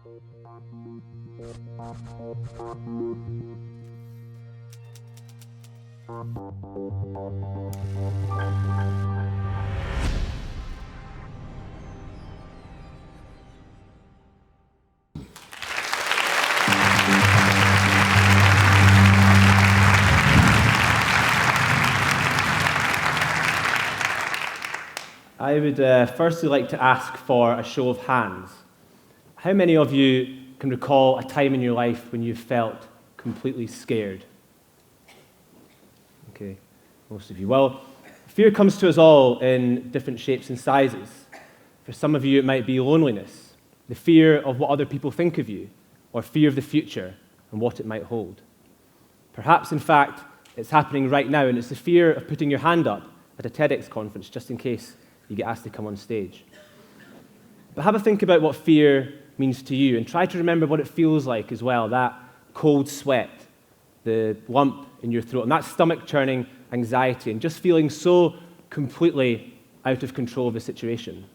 I would firstly like to ask for a show of hands. How many of you can recall a time in your life when you felt completely scared? Okay, most of you. Well, fear comes to us all in different shapes and sizes. For some of you, it might be loneliness, the fear of what other people think of you, or fear of the future and what it might hold. Perhaps, in fact, it's happening right now, and it's the fear of putting your hand up at a TEDx conference, just in case you get asked to come on stage. But have a think about what fear means to you, and try to remember what it feels like as well, that cold sweat, the lump in your throat, and that stomach-churning anxiety, and just feeling so completely out of control of the situation.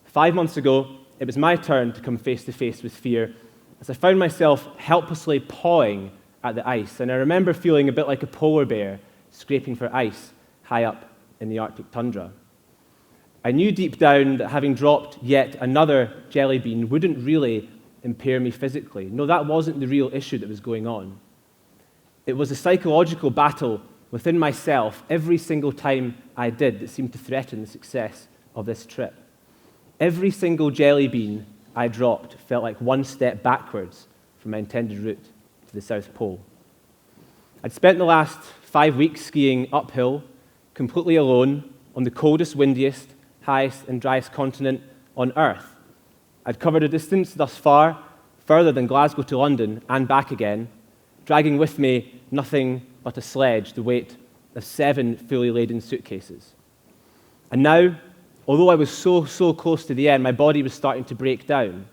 5 months ago, it was my turn to come face-to-face with fear, as I found myself helplessly pawing at the ice, and I remember feeling a bit like a polar bear scraping for ice high up in the Arctic tundra. I knew deep down that having dropped yet another jelly bean wouldn't really impair me physically. No, that wasn't the real issue that was going on. It was a psychological battle within myself every single time I did that seemed to threaten the success of this trip. Every single jelly bean I dropped felt like one step backwards from my intended route to the South Pole. I'd spent the last 5 weeks skiing uphill, completely alone, on the coldest, windiest, highest and driest continent on Earth. I'd covered a distance thus far, further than Glasgow to London and back again, dragging with me nothing but a sledge, the weight of 7 fully laden suitcases. And now, although I was so close to the end, my body was starting to break down,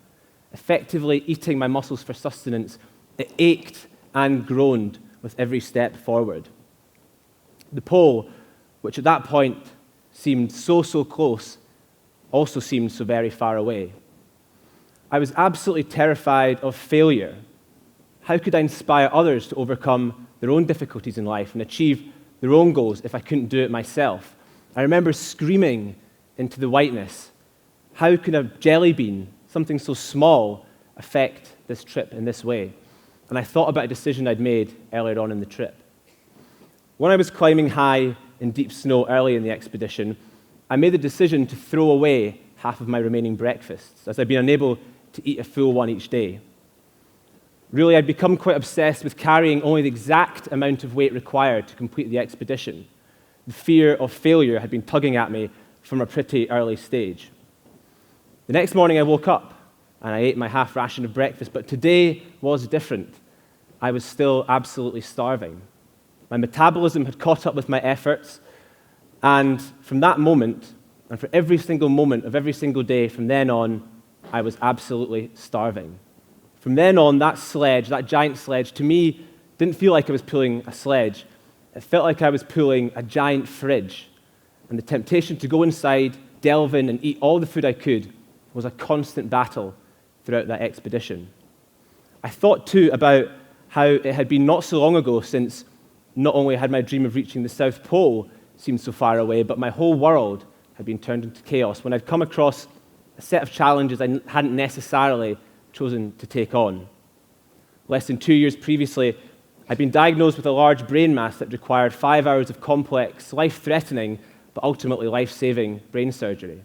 effectively eating my muscles for sustenance. It ached and groaned with every step forward. The pole, which at that point seemed so close, also seemed so very far away. I was absolutely terrified of failure. How could I inspire others to overcome their own difficulties in life and achieve their own goals if I couldn't do it myself? I remember screaming into the whiteness, how could a jelly bean, something so small, affect this trip in this way? And I thought about a decision I'd made earlier on in the trip. When I was climbing high in deep snow early in the expedition, I made the decision to throw away half of my remaining breakfasts, as I'd been unable to eat a full one each day. Really, I'd become quite obsessed with carrying only the exact amount of weight required to complete the expedition. The fear of failure had been tugging at me from a pretty early stage. The next morning I woke up and I ate my half ration of breakfast, but today was different. I was still absolutely starving. My metabolism had caught up with my efforts, and from that moment, and for every single moment of every single day from then on, I was absolutely starving. From then on, that sledge, that giant sledge, to me, didn't feel like I was pulling a sledge. It felt like I was pulling a giant fridge, and the temptation to go inside, delve in, and eat all the food I could was a constant battle throughout that expedition. I thought, too, about how it had been not so long ago since not only had my dream of reaching the South Pole seemed so far away, but my whole world had been turned into chaos when I'd come across a set of challenges I hadn't necessarily chosen to take on. Less than 2 years previously, I'd been diagnosed with a large brain mass that required 5 hours of complex, life-threatening, but ultimately life-saving brain surgery.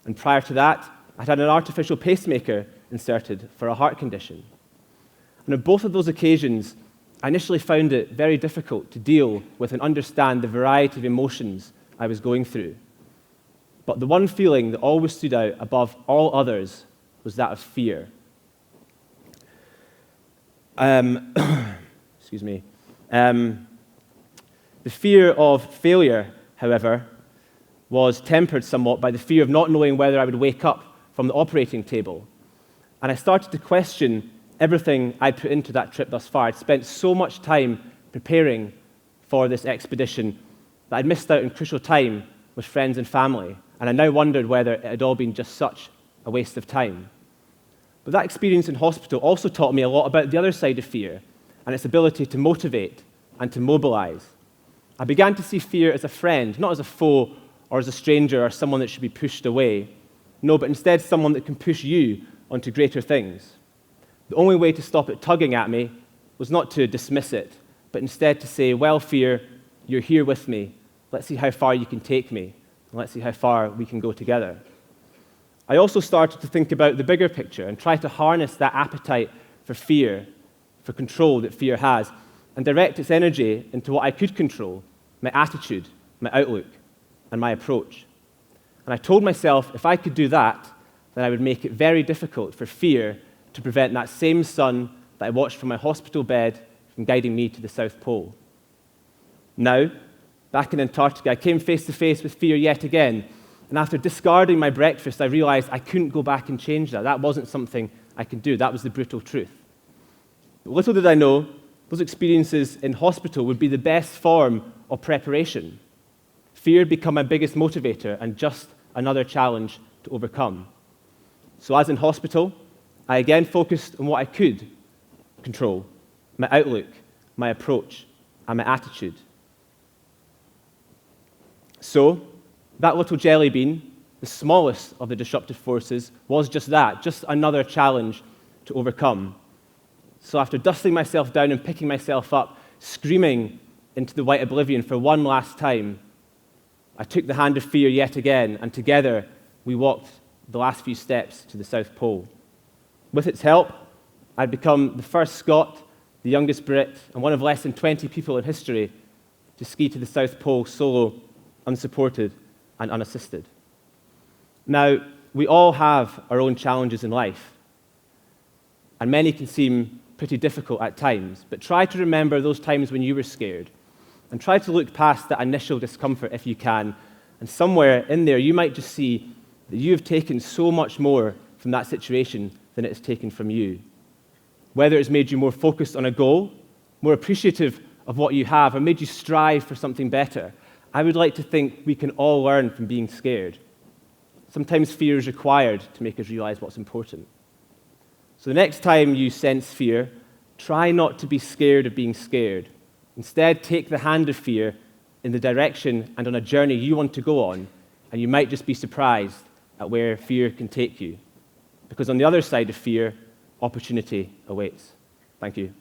And prior to that, I'd had an artificial pacemaker inserted for a heart condition. And on both of those occasions, I initially found it very difficult to deal with and understand the variety of emotions I was going through. But the one feeling that always stood out above all others was that of fear. Excuse me. The fear of failure, however, was tempered somewhat by the fear of not knowing whether I would wake up from the operating table. And I started to question everything I'd put into that trip thus far. I'd spent so much time preparing for this expedition that I'd missed out on crucial time with friends and family, and I now wondered whether it had all been just such a waste of time. But that experience in hospital also taught me a lot about the other side of fear and its ability to motivate and to mobilize. I began to see fear as a friend, not as a foe or as a stranger or someone that should be pushed away. No, but instead someone that can push you onto greater things. The only way to stop it tugging at me was not to dismiss it, but instead to say, well, fear, you're here with me. Let's see how far you can take me, and let's see how far we can go together. I also started to think about the bigger picture and try to harness that appetite for fear, for control that fear has, and direct its energy into what I could control, my attitude, my outlook, and my approach. And I told myself if I could do that, then I would make it very difficult for fear to prevent that same sun that I watched from my hospital bed from guiding me to the South Pole. Now, back in Antarctica, I came face to face with fear yet again, and after discarding my breakfast, I realized I couldn't go back and change that. That wasn't something I could do. That was the brutal truth. Little did I know, those experiences in hospital would be the best form of preparation. Fear had become my biggest motivator and just another challenge to overcome. So as in hospital, I again focused on what I could control, my outlook, my approach, and my attitude. So, that little jelly bean, the smallest of the disruptive forces, was just that, just another challenge to overcome. So after dusting myself down and picking myself up, screaming into the white oblivion for one last time, I took the hand of fear yet again, and together we walked the last few steps to the South Pole. With its help, I'd become the first Scot, the youngest Brit, and one of less than 20 people in history to ski to the South Pole solo, unsupported, and unassisted. Now, we all have our own challenges in life, and many can seem pretty difficult at times, but try to remember those times when you were scared, and try to look past that initial discomfort if you can, and somewhere in there you might just see that you've taken so much more from that situation than it has taken from you. Whether it's made you more focused on a goal, more appreciative of what you have, or made you strive for something better, I would like to think we can all learn from being scared. Sometimes fear is required to make us realize what's important. So the next time you sense fear, try not to be scared of being scared. Instead, take the hand of fear in the direction and on a journey you want to go on, and you might just be surprised at where fear can take you. Because on the other side of fear, opportunity awaits. Thank you.